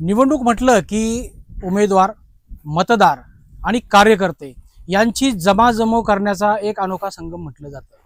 निवडणूक म्हटलं की उमेदवार, मतदार आणि कार्यकर्ते यांची जमाजमव करण्याचा एक अनोखा संगम म्हटलं जातं.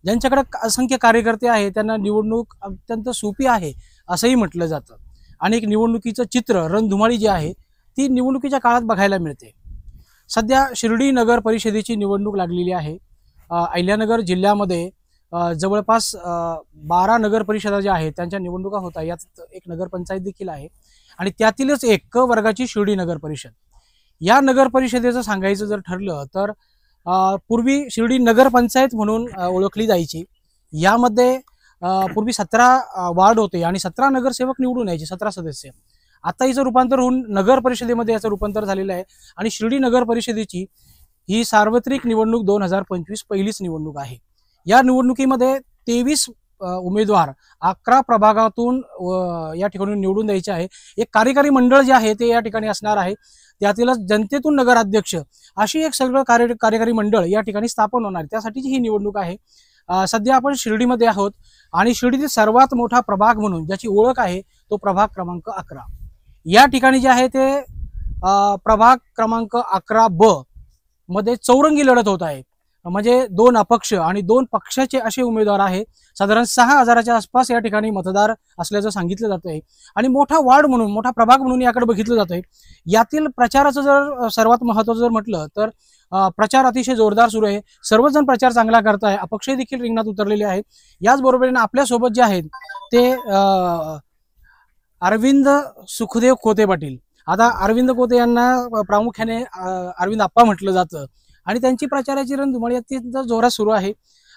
ज्यांच्याकडे असंख्य कार्यकर्ते आहेत त्यांना निवडणूक अत्यंत सोपी आहे असंही म्हटलं जातं. आणि एक निवडणुकीचं चित्र, रणधुमाळी जी आहे ती निवडणुकीच्या काळात बघायला मिळते. सध्या शिर्डी नगर परिषदेची निवडणूक लागलेली आहे. अहिल्यानगर जिल्ह्यामध्ये जवळपास 12 नगर परिषदा ज्या आहेत त्यांच्या निवडणुका होत आहेत. यात एक नगरपंचायत देखील आहे आणि त्यातीलच एक क वर्गाची शिर्डी नगर परिषद. या नगर परिषदेचं सांगायचं जर ठरलं तर पूर्वी शिर्डी नगरपंचायत म्हणून ओळखली जायची. यामध्ये पूर्वी 17 वार्ड होते आणि 17 नगरसेवक निवडून यायचे, 17 सदस्य. आता हिचं रूपांतर होऊन नगर परिषदेमध्ये याचं रूपांतर झालेलं आहे आणि शिर्डी नगर परिषदेची ही सार्वत्रिक निवडणूक 2025 पहिलीच निवडणूक आहे. या निवडणुकीमध्ये 23 उमेदवार 11 प्रभागातून या ठिकाणी निवडून द्यायचे आहे. एक कार्यकारी मंडळ जे आहे ते या ठिकाणी असणार आहे. त्यातीलच जनतेतून नगराध्यक्ष अशी एक सगळं कार्यकारी मंडळ या ठिकाणी स्थापन होणार, त्यासाठीची ही निवडणूक आहे. सध्या आपण शिर्डीमध्ये आहोत आणि शिर्डीतील सर्वात मोठा प्रभाग म्हणून ज्याची ओळख आहे तो प्रभाग क्रमांक 11. या ठिकाणी जे आहे ते प्रभाग क्रमांक 11 ब मध्ये चौरंगी लढत होत आहे. म्हणजे 2 अपक्ष आणि 2 पक्षाचे असे उमेदवार आहे. साधारण 6,000च्या आसपास या ठिकाणी मतदार असल्याचं सांगितलं जात आहे आणि मोठा वार्ड म्हणून, मोठा प्रभाग म्हणून याकडे बघितलं जात आहे. यातील प्रचाराचं जर सर्वात महत्त्वाचं जर म्हटलं तर प्रचार अतिशय जोरदार सुरू आहे. सर्वजण प्रचार चांगला करत आहे. अपक्ष देखील रिंगणात उतरलेले आहेत. याचबरोबरीने आपल्यासोबत जे आहेत ते अरविंद सुखदेव खोते पाटील. आता अरविंद खोते यांना प्रामुख्याने अरविंद आप्पा म्हटलं जातं आणि त्यांची प्रचाराची रणधुमाळी अत्यंत जोरात सुरू आहे.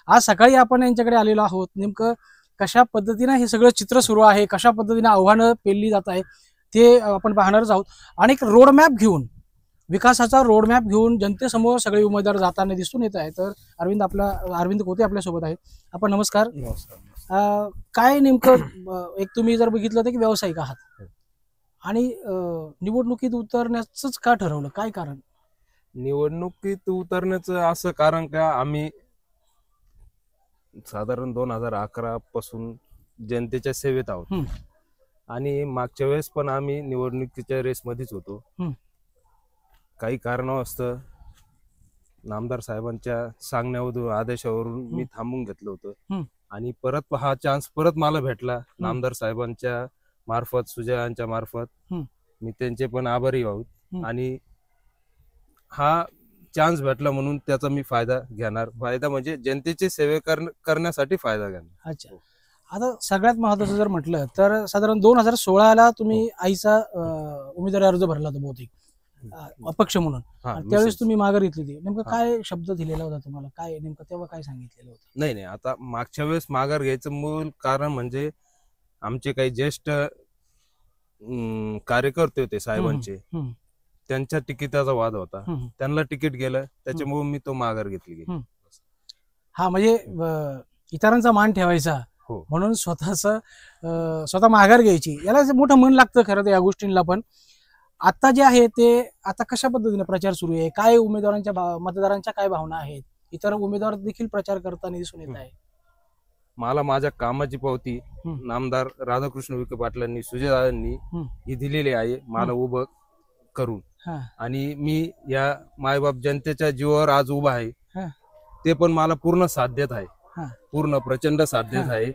आज सकाळी आपण यांच्याकडे आलेलो आहोत. नेमकं कशा पद्धतीनं हे सगळं चित्र सुरू आहे, कशा पद्धतीने आव्हानं पेलली जात आहे ते आपण पाहणारच आहोत. आणि एक रोडमॅप घेऊन, विकासाचा रोडमॅप घेऊन जनतेसमोर सगळे उमेदवार जाताना दिसून येत आहे. तर अरविंद खोते आपल्यासोबत आहेत. आपण नमस्कार. काय नेमकं एक तुम्ही जर बघितलं तर की व्यावसायिक आहात आणि निवडणुकीत उतरण्याचंच का ठरवलं, काय कारण? निवडणुकीत उतरण्याचं असं कारण का आम्ही साधारण 2011 पासून जनतेच्या सेवेत आहोत आणि मागच्या वेळेस पण आम्ही निवडणुकीच्या रेसमध्येच होतो. काही कारणास्तव नामदार साहेबांच्या सांगण्यावरून, आदेशावरून मी थांबून घेतलं होतं आणि परत हा चान्स परत मला भेटला नामदार साहेबांच्या मार्फत, सुजयांच्या मार्फत. मी त्यांचे पण आभारी आहोत आणि हा चान्स भेटला म्हणून त्याचा मी फायदा घेणार. फायदा म्हणजे जनतेची सेवा करण्यासाठी फायदा घेणार. अच्छा. आता सगळ्यात महत्वाचं जर म्हटलं तर साधारण 2016ला तुम्ही आईचा उमेदवारी अर्ज भरला होता बहुतेक अपक्ष म्हणून. त्यावेळेस तुम्ही माघार घेतली होती. नेमकं काय शब्द दिलेला होता तुम्हाला, काय नेमकं तेव्हा काय सांगितलेलं होतं? नाही, आता मागच्या वेळेस माघार घ्यायचं मूळ कारण म्हणजे आमचे काही ज्येष्ठ कार्यकर्ते होते साहेबांचे, त्यांच्या तिकिटाचा वाद होता. त्यांना तिकीट गेलं त्याच्यामुळे मी तो माघार घेतली. हा, म्हणजे इतरांचा मान ठेवायचा म्हणून स्वतः माघार घ्यायची. याला मोठं मन लागतं खरं तर या गोष्टींना. पण आता जे आहे ते आता कशा पद्धतीने प्रचार सुरू आहे, काय उमेदवारांच्या मतदारांच्या काय भावना आहेत, इतर उमेदवार देखील प्रचार करताना दिसून येत आहे? मला माझ्या कामाची पावती नामदार राधाकृष्ण विखे पाटलांनी, सुजयदादांनी ही दिलेली आहे मला उभं करून. आणि मी या मायबाप जनतेच्या जीवावर आज उभा आहे. ते पण मला पूर्ण साथ देत आहे, पूर्ण प्रचंड साथ देत आहे.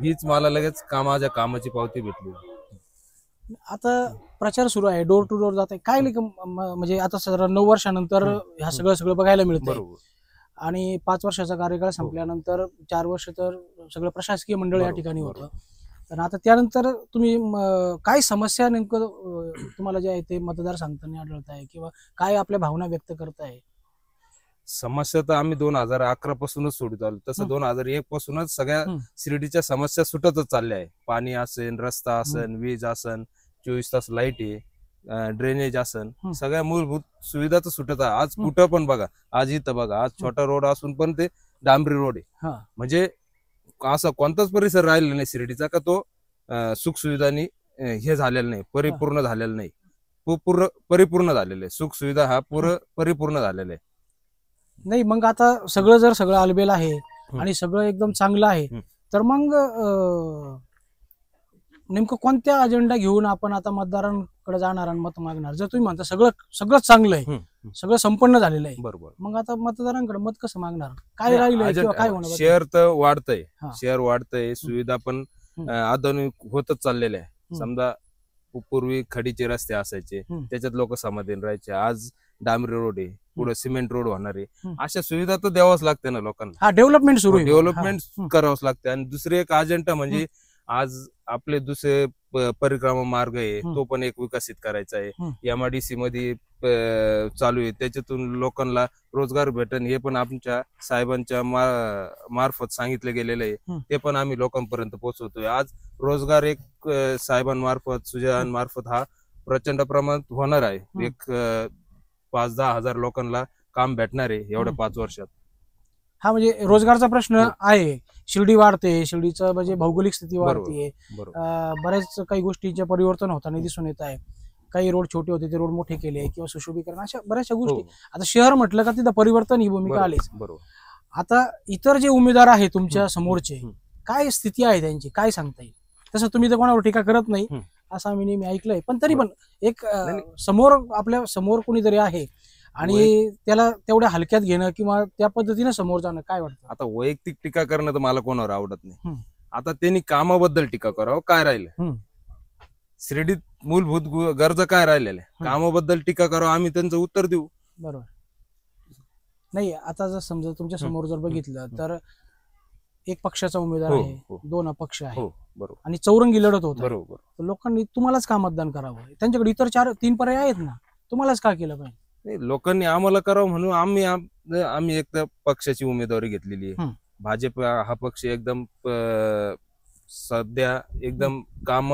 हीच मला लगेच माझ्या कामाची पावती भेटली. आता प्रचार सुरू आहे, डोर टू डोर जात आहे. काय म्हणजे आता साधारण 9 वर्षानंतर ह्या सगळं बघायला मिळतं आणि 5 वर्षाचा कार्यकाळ संपल्यानंतर 4 वर्ष तर सगळं प्रशासकीय मंडळ या ठिकाणी होतं. तर आता त्यानंतर तुम्ही काय समस्या नेमकं तुम्हाला जे आहे ते मतदार सांगताना आढळत आहे किंवा काय आपल्या भावना व्यक्त करताय? समस्या तर आम्ही 2011 पासूनच सोडत आलो. तसं 2001 पासूनच सगळ्या शिर्डीच्या समस्या सुटतच चालल्या आहे. पाणी असेल, रस्ता असेल, वीज असेल, 24 तास लाईट आहे, ड्रेनेज असेल, सगळ्या मूलभूत सुविधा तर सुटत आहे. आज कुठं पण बघा, आज इथं बघा, आज छोटा रोड असून पण ते डांबरी रोड आहे. म्हणजे असा कोणताच परिसर राहिलेला नाही शिर्डीचा का तो सुख सुविधांनी हे झालेलं नाही, परिपूर्ण झालेलं नाही. परिपूर्ण झालेलं आहे. सुख सुविधा हा परिपूर्ण झालेला आहे. नाही, मग आता सगळं आलबेल आहे आणि सगळं एकदम चांगलं आहे, तर मग नेमकं कोणत्या अजेंडा घेऊन आपण आता मतदारांकडे जाणार आणि मत मागणार? जर तुम्ही म्हणता सगळंच चांगलं आहे, सगळं संपन्न झालेलं आहे, बरोबर, मग आता मतदारांकडे मत कसं मागणार? काय राहिलंय किंवा काय होणार? शेअर तर वाढतंय, हा. शेअर वाढतंय, सुविधा पण आधुनिक होतच चाललेल्या आहे. समजा पूर्वी खडीचे रस्ते असायचे, त्याच्यात लोक समाधान राहायचे. आज डांबरी रोड आहे, पुढे सिमेंट रोड होणार आहे. अशा सुविधा तर द्यावाच लागते ना लोकांना. डेव्हलपमेंट सुरू आहे, डेव्हलपमेंट करावंच लागते. आणि दुसरे एक अजेंडा म्हणजे आज आपले दुसरे परिक्रमा मार्ग आहे, तो पण एक विकसित करायचा आहे. MIDC मध्ये चालू आहे, त्याच्यातून लोकांना रोजगार भेटन हे पण आमच्या साहेबांच्या मार्फत सांगितलं गेलेलं आहे. ते पण आम्ही लोकांपर्यंत पोहोचवतोय. आज रोजगार एक साहेबांमार्फत, सुजयांमार्फत हा प्रचंड प्रमाणात होणार आहे. एक 5-10 हजार लोकांना काम भेटणार आहे एवढ्या 5 वर्षात. हा, म्हणजे रोजगारचा प्रश्न आहे. शिर्डी वाढते, शिर्डीचं म्हणजे भौगोलिक स्थिती वाढते, बऱ्याच काही गोष्टींचे परिवर्तन होताना दिसून येत आहे. काही रोड छोटे होते ते रोड मोठे केले किंवा सुशोभीकरण, अशा बऱ्याचशा गोष्टी. आता शहर म्हटलं का तिथं परिवर्तन ही भूमिका आलीच. आता इतर जे उमेदवार आहे तुमच्या समोरचे, काय स्थिती आहे त्यांची, काय सांगता येईल? तसं तुम्ही तर कोणावर टीका करत नाही असं आम्ही नेहमी ऐकलंय, पण तरी पण एक आपल्या समोर कोणीतरी आहे आणि त्याला तेवढ्या हलक्यात घेणं किंवा त्या पद्धतीने समोर जाणं, काय वाटतं? आता वैयक्तिक टीका करणं तर मला कोणावर आवडत नाही. आता त्यांनी कामाबद्दल टीका करावं. काय राहिलं शिर्डीत मूलभूत गरजा काय राहिलेल्या, कामाबद्दल टीका करावं, आम्ही त्यांचं उत्तर देऊ. बरोबर. नाही, आता जर समजा तुमच्या समोर जर बघितलं तर एक पक्षाचा उमेदवार आहे, 2 अपक्ष आहे आणि चौरंगी लढत होत. बरोबर. लोकांनी तुम्हालाच का मतदान करावं? त्यांच्याकडे इतर 4-3 पर्याय आहेत ना, तुम्हालाच का केलं पाहिजे? लोकांनी आम्हाला करावं म्हणून आम्ही एक पक्षाची उमेदवारी घेतलेली आहे. भाजप हा पक्ष एकदम सध्या एकदम काम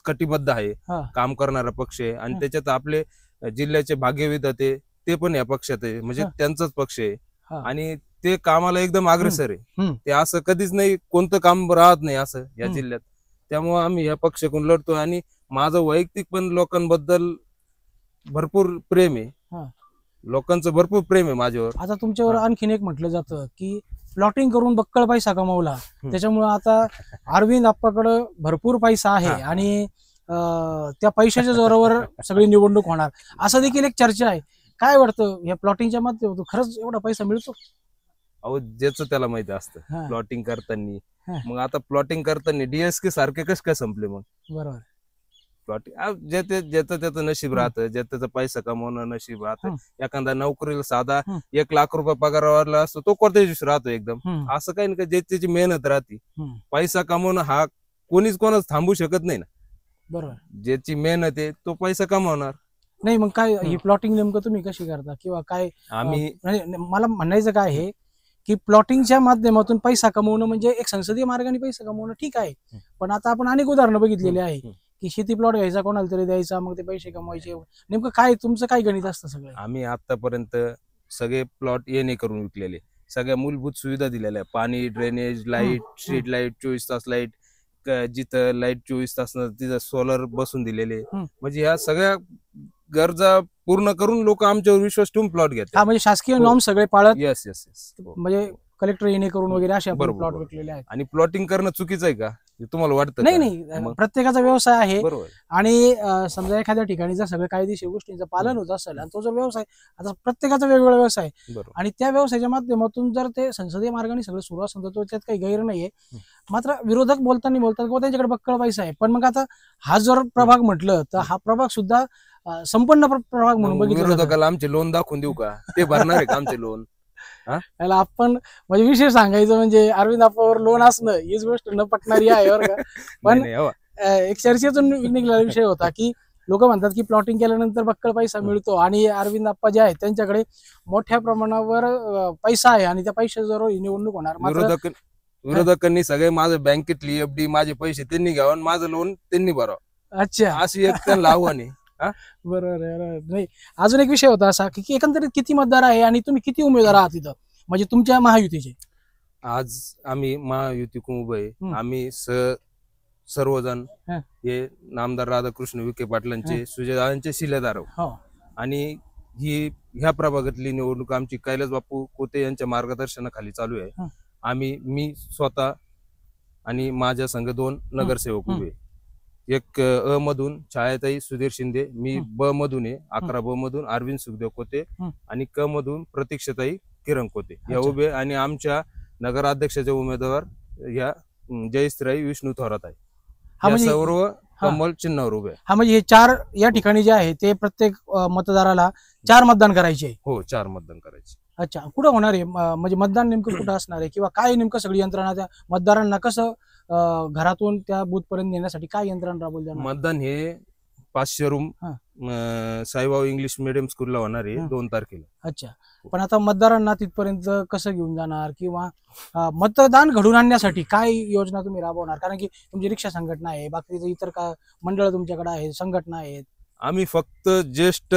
कटिबद्ध आहे, काम करणारा पक्ष आहे. आणि त्याच्यात आपले जिल्ह्याचे भाग्यविधाते ते पण या पक्षात आहे, म्हणजे त्यांचाच पक्ष आहे. आणि ते कामाला एकदम अग्रेसर आहे. ते असं कधीच नाही, कोणतं काम राहत नाही असं या जिल्ह्यात. त्यामुळे आम्ही या पक्षाकडून लढतो. आणि माझं वैयक्तिक पण लोकांबद्दल भरपूर प्रेम आहे, लोकांचं भरपूर प्रेम आहे माझ्यावर. आता तुमच्यावर आणखीन एक म्हटलं जातं की प्लॉटिंग करून बक्कळ पैसा कमावला, त्याच्यामुळे आता अरविंद आप्पाकडे भरपूर पैसा आहे आणि त्या पैशाच्या जोरावर सगळी निवडणूक होणार, असं देखील एक चर्चा आहे. काय वाटतं, या प्लॉटिंगच्या माध्यमातून खरंच एवढा पैसा मिळतो? अहो, ज्याचं त्याला माहिती असतं प्लॉटिंग करताना. मग आता प्लॉटिंग करताना DSK सारखे कसं काय संपले मग? बरोबर. प्लॉटिंग ज्याचं त्याचं नशीब राहतं, ज्याचा पैसा कमवणं नशीब राहतं. एखादा नोकरीला साधा 1 लाख रुपये पगारावरला असतो, तो कोणत्या राहतो एकदम. असं काही नाही, ज्याची मेहनत राहते. पैसा कमवणं हा कोणीच कोणाच थांबू शकत नाही ना. बरोबर. ज्याची मेहनत आहे तो पैसा कमावणार. नाही, मग काय ही प्लॉटिंग नेमकं तुम्ही कशी करता किंवा काय? मला म्हणायचं काय आहे की प्लॉटिंगच्या माध्यमातून पैसा कमवणं म्हणजे एक संसदीय मार्गाने पैसा कमवणं ठीक आहे, पण आता आपण अनेक उदाहरणं बघितलेली आहे की शेती प्लॉट घ्यायचा, कोणाला तरी द्यायचा, मग ते पैसे कमवायचे. नेमकं काय तुमचं काय गणित असतं सगळं? आम्ही आतापर्यंत सगळे प्लॉट येणे करून विकलेले, सगळ्या मूलभूत सुविधा दिलेल्या, पाणी, ड्रेनेज, लाईट, स्ट्रीट लाईट, 24 तास लाईट, जिथं लाईट 24 तास तिथं सोलर बसून दिलेले. म्हणजे ह्या सगळ्या गरजा पूर्ण करून लोक आमच्यावर विश्वास ठेवून प्लॉट घेतात. म्हणजे शासकीय नॉर्म सगळे पाळत. Yes yes yes. म्हणजे कलेक्टर येणे करून वगैरे असे प्लॉट विकलेले आहेत. आणि प्लॉटिंग करणं चुकीचं आहे का तुम्हाला वाटतं? नाही नाही, प्रत्येकाचा व्यवसाय आहे. आणि समजा एखाद्या ठिकाणी जर सगळं कायदेशीर गोष्टींचं पालन होत असेल आणि तो जर व्यवसाय, आता प्रत्येकाचा वेगवेगळा व्यवसाय, आणि त्या व्यवसायाच्या माध्यमातून जर ते संसदीय मार्गाने सगळं सुरू असेल तर त्यात काही गैर नाहीये. मात्र विरोधक बोलताना बोलतात की त्यांच्याकडे बक्कळ पैसा आहे, पण मग आता हा जर प्रभाग म्हटलं तर हा प्रभाग सुद्धा संपन्न प्रभाग म्हणून बघितला. विरोधकाला आमचे लोन दाखवून देऊ का? ते भरणार आहे का आमचे लोन? याला आपण म्हणजे विषय सांगायचं म्हणजे अरविंद आप्पावर लोन असणं हीच गोष्ट न पटणारी आहे बरं का. पण एक चर्चेतून निघलेला विषय होता की लोक म्हणतात की प्लॉटिंग केल्यानंतर बक्कळ पैसा मिळतो आणि अरविंद आप्पा जे आहेत त्यांच्याकडे मोठ्या प्रमाणावर पैसा आहे आणि त्या पैशाजवळ निवडणूक होणार. विरोधकांनी सगळे माझं बँकेतली FD माझे पैसे त्यांनी घ्यावं, माझं लोन त्यांनी भरावं. अच्छा, अशी एक त्यांना आव्हान आहे. बरोबर. नाही, अजून एक विषय होता असा की एकंदरीत किती मतदार आहे आणि तुम्ही किती उमेदवार आहात तिथं, म्हणजे तुमच्या महायुतीचे? आज आम्ही महायुती उभे आहे. आम्ही सर्वजण हे नामदार राधाकृष्ण विखे पाटलांचे, सुजयदादांचे शिलेदार आहोत. आणि ह्या प्रभागातली निवडणूक आमची कैलास बापू कोते यांच्या मार्गदर्शनाखाली चालू आहे. मी स्वतः आणि माझ्या संघ 2 नगरसेवक उभे. एक अ मधून छायाताई सुधीर शिंदे, मी ब मधून आहे 11 ब मधून अरविंद सुखदेव कोते आणि क मधून प्रतीक्षाताई किरण कोते या उभे आणि आमच्या नगराध्यक्षाचे उमेदवार या जयश्रीताई विष्णू थोरात आहे. या सर्व कमल चिन्हावर उभे. हा म्हणजे हे 4 या ठिकाणी जे आहे ते प्रत्येक मतदाराला 4 मतदान करायचे. हो 4 मतदान करायचे. अच्छा, कुठं होणार आहे म्हणजे मतदान नेमकं कुठं असणार आहे किंवा काय नेमकं सगळी यंत्रणा त्या मतदारांना कसं घरातून त्या बूथ पर्यंत नेण्यासाठी काय यंत्रणा राबवली जाणार? मतदान हे 500 रूम साईबाबा इंग्लिश मीडियम स्कूलला होणार आहे 2 तारखेला. अच्छा, पण आता मतदारांना तिथपर्यंत कसं घेऊन जाणार किंवा मतदान घडून आणण्यासाठी काय योजना तुम्ही राबवणार? कारण की तुमची रिक्षा संघटना आहे, बाकीचे इतर का मंडळ तुमच्याकडे आहे, संघटना आहेत. आम्ही फक्त ज्येष्ठ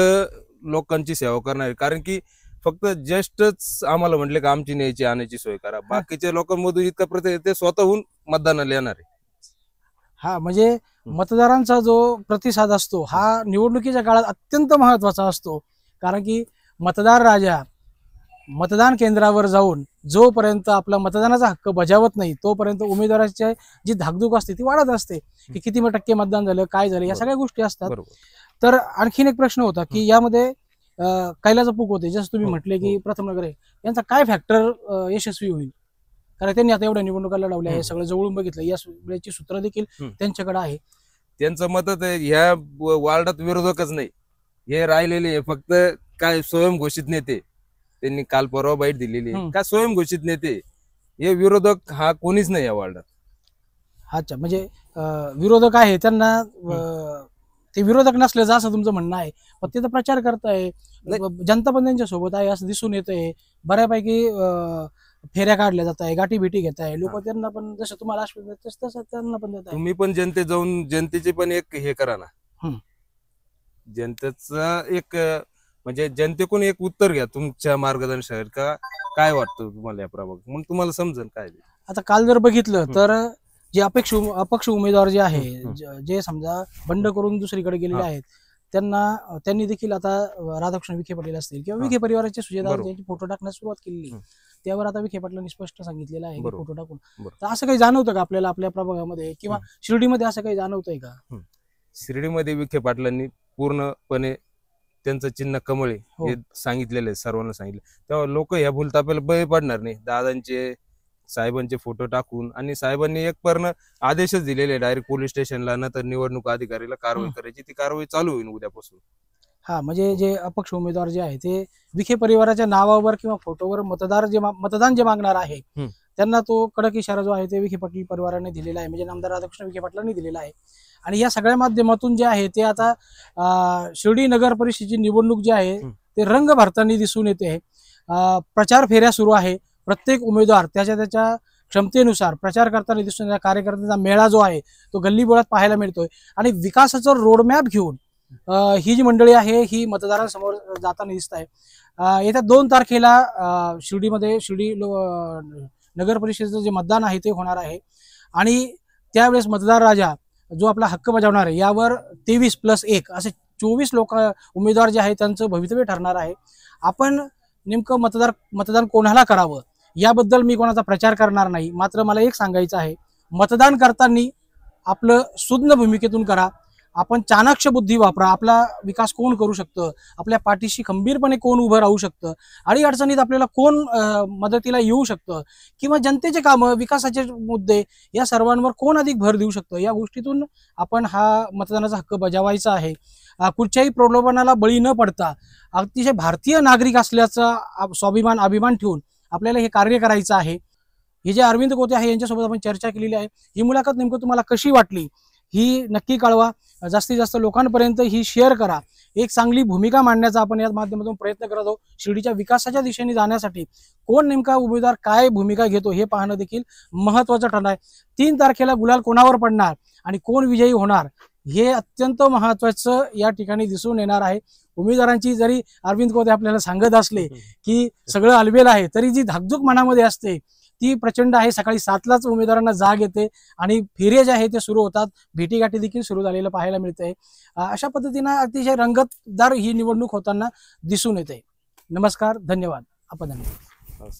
लोकांची सेवा करणार आहे, कारण की फक्त ज्येष्ठच आम्हाला म्हटले का आमची न्यायची आणायची सोय करा. बाकीच्या लोकांमधून इतका प्रतिसाद ते स्वतःहून मतदानाला येणार आहे. हा म्हणजे मतदारांचा जो प्रतिसाद असतो हा निवडणुकीच्या काळात अत्यंत महत्वाचा असतो. कारण की मतदार राजा मतदान केंद्रावर जाऊन जोपर्यंत आपला मतदानाचा हक्क बजावत नाही तोपर्यंत उमेदवाराची जी धाकधूक असते ती वाढत असते की किती टक्के मतदान झालं, काय झालं, या सगळ्या गोष्टी असतात. तर आणखीन एक प्रश्न होता की यामध्ये कैलास अप्पू कोते जसं तुम्ही म्हटले की प्रथम नगर आहे, यांचा काय फॅक्टर यशस्वी होईल? कारण त्यांनी आता एवढ्या निवडणुका लढवल्या आहे, सगळं जवळून बघितलं, या वेळेची सूत्र देखील त्यांच्याकडे आहे. त्यांचं मतच ह्या वार्डात विरोधकच नाही, हे राहिलेले फक्त काय स्वयंघोषित नेते. त्यांनी काल परवा बाईट दिलेली आहे का स्वयंघोषित नेते, हे विरोधक हा कोणीच नाही या वार्डात. अच्छा, म्हणजे विरोधक आहे त्यांना ते विरोधक नसल्याचं असं तुमचं म्हणणं आहे, पण ते तर प्रचार करताय, जनता पण त्यांच्या सोबत आहे असं दिसून येतंय. बऱ्यापैकी फेऱ्या काढल्या जात आहे, गाठी भेटी घेत आहे लोक, त्यांना पण जसं तुम्हाला आश्वासन देत तसं त्यांना पण देत आहे. तुम्ही पण जनते जाऊन जनतेचे पण एक हे करा ना, जनतेचं एक म्हणजे जनतेकडून एक उत्तर घ्या तुमच्या मार्गदर्शनावर का काय वाटतं तुम्हाला या प्रभाग, मग तुम्हाला समजेल काय. आता काल जर बघितलं तर जे अपक्ष उमेदवार जे आहे, जे समजा बंड करून दुसरीकडे गेलेले आहेत, त्यांनी देखील आता राधाकृष्ण विखे पाटील असतील किंवा विखे परिवाराचे सुजयदादा यांचे फोटो टाकण्यास सुरुवात केलेली. त्यावर आता विखे पाटलांनी स्पष्ट सांगितलेलं आहे फोटो टाकून. तर असं काही जाणवतं का आपल्याला आपल्या प्रभागामध्ये किंवा शिर्डीमध्ये असं काही जाणवतंय का? शिर्डीमध्ये विखे पाटलांनी पूर्णपणे त्यांचं चिन्ह कमळ हे सांगितलेलं आहे, सर्वांना सांगितलं, तेव्हा लोक ह्या भूलतापेला बळी पडणार नाही. दादांचे साहेबांचे फोटो टाकून आणि साहेबांनी एक पूर्ण आदेशच दिलेले डायरेक्ट पोलीस स्टेशनला नंतर निवडणूक अधिकारीला कारवाई करायची, ती कारवाई चालू होईल उद्यापासून. हा म्हणजे जे अपक्ष उमेदवार जे आहे ते विखे परिवाराच्या नावावर किंवा फोटोवर मतदान जे मागणार आहे त्यांना तो कडक इशारा जो आहे ते विखे पाटील परिवाराने दिलेला आहे, म्हणजे नामदार राधाकृष्ण विखे पाटलांनी दिलेला आहे. आणि या सगळ्या माध्यमातून जे आहे ते आता शिर्डी नगर परिषदेची निवडणूक जी आहे ते रंग भरताना दिसून येते. प्रचार फेऱ्या सुरू आहे, प्रत्येक उमेदवार त्याच्या क्षमतेनुसार प्रचार करताना दिसून येतो. कार्यकर्त्यांचा मेळा जो आहे तो गल्लीबोळात पाहायला मिळतोय आणि विकासाचं रोडमॅप घेऊन ही जी मंडळी आहे ही मतदारांसमोर जाताना दिसत आहे. येत्या 2 तारखेला शिर्डी नगर परिषदेचं जे मतदान आहे ते होणार आहे आणि त्यावेळेस मतदार राजा जो आपला हक्क बजावणार आहे यावर 23+1 असे 24 उमेदवार जे आहेत त्यांचं भवितव्य ठरणार आहे. आपण नेमकं मतदान कोणाला करावं याबद्दल मी कोणाचा प्रचार करणार नाही, मात्र मला एक सांगायचं आहे, मतदान करताना आपलं सुज्ञ भूमिकेतून करा. आपण चाणाक्ष बुद्धी वापरा. आपला विकास कोण करू शकतं, आपल्या पाठीशी खंबीरपणे कोण उभं राहू शकतं, आणि अडचणीत आपल्याला कोण मदतीला येऊ शकतं, किंवा जनतेचे कामं, विकासाचे मुद्दे या सर्वांवर कोण अधिक भर देऊ शकतं, या गोष्टीतून आपण हा मतदानाचा हक्क बजावायचा आहे. कुठच्याही प्रलोभनाला बळी न पडता अतिशय भारतीय नागरिक असल्याचा स्वाभिमान अभिमान ठेवून आपल्याला हे कार्य करायचं आहे. हे जे अरविंद कोते आहे यांच्यासोबत आपण चर्चा केलेली आहे. ही मुलाखत नेमकं तुम्हाला कशी वाटली ही नक्की कळवा. जास्तीत जास्त लोकांपर्यंत ही शेअर करा. एक चांगली भूमिका मांडण्याचा आपण या माध्यमातून प्रयत्न करत आहोत. शिर्डीच्या विकासाच्या दिशेने जाण्यासाठी कोण नेमका उमेदवार काय भूमिका घेतो हे पाहणं देखील महत्त्वाचं ठरणार आहे. 3 तारखेला गुलाल कोणावर पडणार आणि कोण विजयी होणार हे अत्यंत महत्त्वाचं या ठिकाणी दिसून येणार आहे. उमेदवारांची जरी अरविंद कोते आपल्याला सांगत असले की सगळं अलबेल आहे, तरी जी धाकधूक मनामध्ये असते ती प्रचंड आहे. सकाळी 7लाच उमेदवारांना जाग येते आणि फेरे जे आहे ते सुरू होतात. भेटीगाठी देखील सुरू झालेलं पाहायला मिळतंय. अशा पद्धतीनं अतिशय रंगतदार ही निवडणूक होताना दिसून येते. नमस्कार, धन्यवाद. आपण